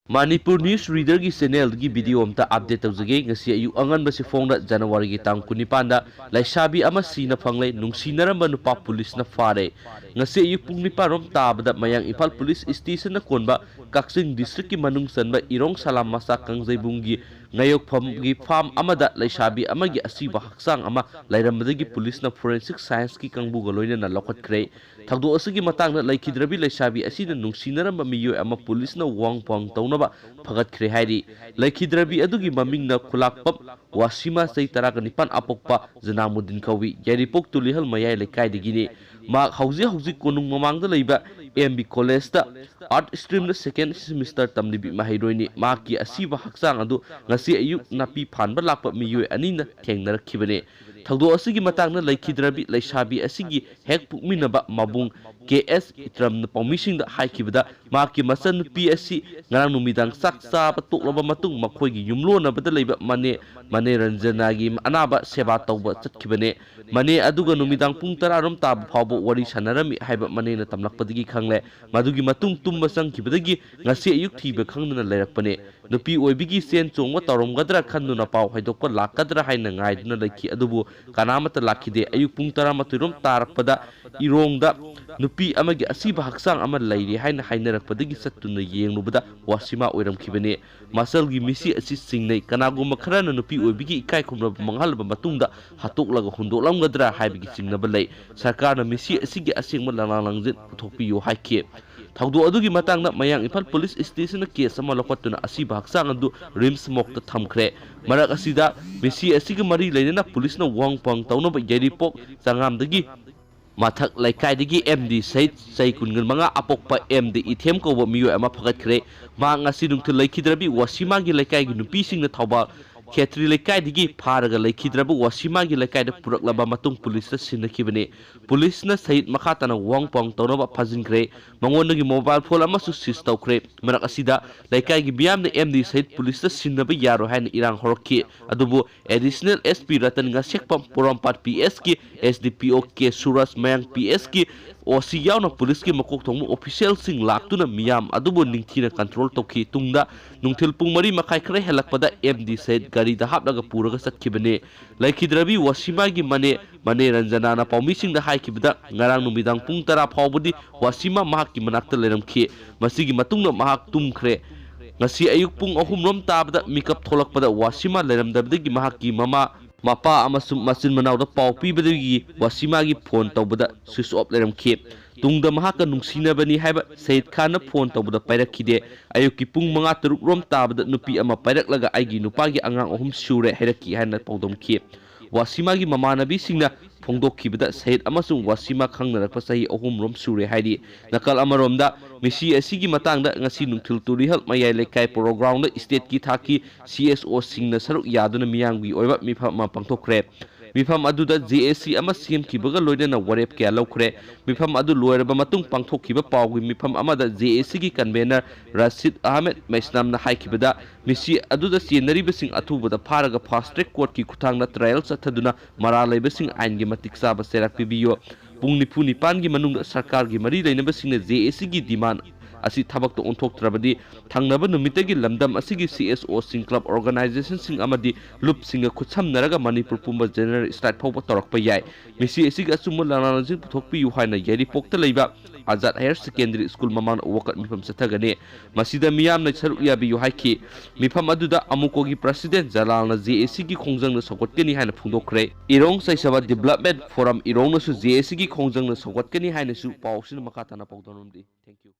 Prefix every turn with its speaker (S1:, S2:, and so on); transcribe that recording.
S1: Manipur News Reader की channel की video अमता अपडेट तौजगे ngasi ayu angan basi phongda January की tang 19 da laisabi ama sina phanglei nungsinaramba nupa police na fare ngasi ayu pung 9 rom tabada mayang Imphal police station na konba Kaksing district ki manung sanba Irong Salam Masa Kangjaibung gi ngayok pham gi farm amada laisabi amagi asiba haksang ama lairambadagi police na forensic science ki kangbu galoina na lokhat kre thagdo asigi matang na laikhidrabi laisabi asina nungsinaramba miyo ama police na wang pang tauna Fagat Kre Hairi, Laikhidrabi Adugi Maming Kulakpap, Wasima Say Tarakanipan Apokpa, Zanamudin Kawi, Yaripok to Lihal Maya Lekai de Guinea, Mark Hausi Konung Mamang the Labor, MB Colesta, Art Stream the second Mr. Tamlibi Mahiroini, Maki Asiba Haksang Adu, Nasi Ayuk Napi Panba Lapa Miyu Anina, Kangner Kibane. Thagdo asigi matangna Laikhidrabi Laisabi asigi hek pukminaba mabung KS itram na pamising da haikibada maki masan PSC ngarang numidang saksa patuklaba matung makhoigi yumlo na bada leiba mane ranjanagi anaba seba tawba chatkibane mane aduga numidang pung 10 rom tab phawbo wari sanarami haiba mane na tamlakpadagi khangle madugi matung tumba sangkibadagi ngasi ayuk thiba khangna leirakpane nupi oibigi sen chongwa taromgadra khanduna paw haidokpa lakadra haina ngaiduna lekhi adubu kanamata lakhide ayuk pung 12 rom tarakpada irongda nupi amagi asiba haksang ama lairi haina hainarakpadagi sattuna yenglubada wasima oiramkhibane masalgi misi asi singnei kanaguma kharana nupi oibigi ikai khumra manghalba matungda hatoklaga hundolamgadra haibigi singnaba lei sarkarna misi asigi asengma langlangjen puthokpiyo haike thagdo adugi matangna mayang Imphal police station na case ama lokatuna asiba haksang adu rims mokta thamkhre marak asida misi asigi mari leinana police na wangpang tawnaba yaripok sangamdagi Mathak Laikhaidagi MD Said Saikun Manga Apokpa MD Ithem ko miyo ama phagat khre ma ngasi nungthil Laikhidrabi Wasima gi Laikai gi nupi sing na thawba Khetri Laikhaidagi pharaga Laikhidrabu Wasima gi Laikai da puraklaba matung police ta sinakibane police na Said makhatana wangpang tawnaba phajin khre mangonagi mobile phone ama su sis tawkhre marak asida Laikai gi biam na MD Said police ta sinaba yaro hain irang horokki adubu additional SP Ratan nga sekpam Porampat PS ki SDPO ke Suras Mayang PS ki OC yauna police ki makok thongmu official sing laktuna miyam adubu ningthina control tokhi tungda nungthil pung mari makai khre helakpada MD Said gari da haplaga puraga satkibane Laikhidrabi Wasima gi mane ranjana na pawmising da haikibada ngarang numidang pung 10 phawbudi Wasima mahak ki manakta leramkhi masigi matungna mahak tumkhre ngasi ayuk pung 3 rom tabada mikap tholakpada Wasima leramdabdagi mahak ki mapa amasum masin manawda paw pibadagi Wasima gi phone tawbada switch off leramkhi tungda mahaka nungsinabani haiba Said Khan na phone tawbada pairakide ayuki pung 5 rom tabada nupi ama pairaklaga aigi nupagi angang 3 sure hairaki haina pawdomkhi Wasima gi mamanabi singna phongdokkibada Said amasung Wasima khangnarakpa sahi 3 rom sure hairi nakal amaromda misi asigi matangda ngasi nungthil turihal mayai lekai program da state ki thaki CSO singna saruk yaduna miyanggi oiba mifam ma pangthokre mifam aduda JSC ama CM kibaga loidana warep kya laukhre mifam adu loiraba matung pangthokkiba pawgi mifam amada JSC ki convener Rashid Ahmed Maisnam na haikibada misi aduda senariba sing athubada pharaga fast track court ki khuthangna trial chathaduna mara leiba sing ain gi matik saba serak pibiyo pung 9 gi manung sarkar gi mari leinaba singna JSC gi demand asi thabak to onthok trabadi thangnaba numitagi lamdam asigi CSO sing club organization sing amadi loop singa khutsam naraga Manipur pumba general strike phawba torakpa yai misi asigi asumma lananjin puthokpi yu haina yari pokta leiba Azad Higher Secondary School maman wakat mifam sathagane masida miyam na saruk yabi yu haiki mifam aduda amukogi president Jalal na JSC gi khongjang na sokotkani haina phungdokre Irong Saisaba Development Forum Irong na su JSC gi khongjang na sokotkani haina su pawsin makata na pawdonumdi thank you